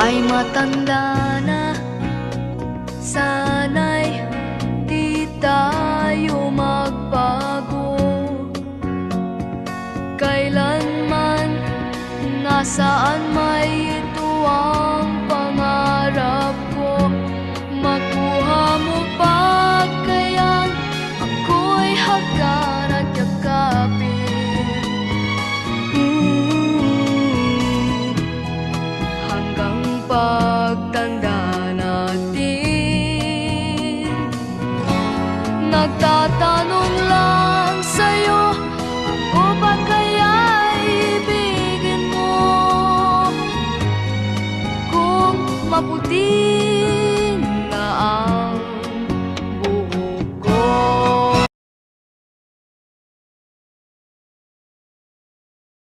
ay matanda na. Sana'y di tayo magbago. Kailanman, nasaan may ito ang pangarap ko. Makuha mo pa kayang ako'y hagdan at yakapin. Hanggang pagtanda natin, nagtatanong lang sa'yo, ako ba kaya'y ibigin mo? Kung maputi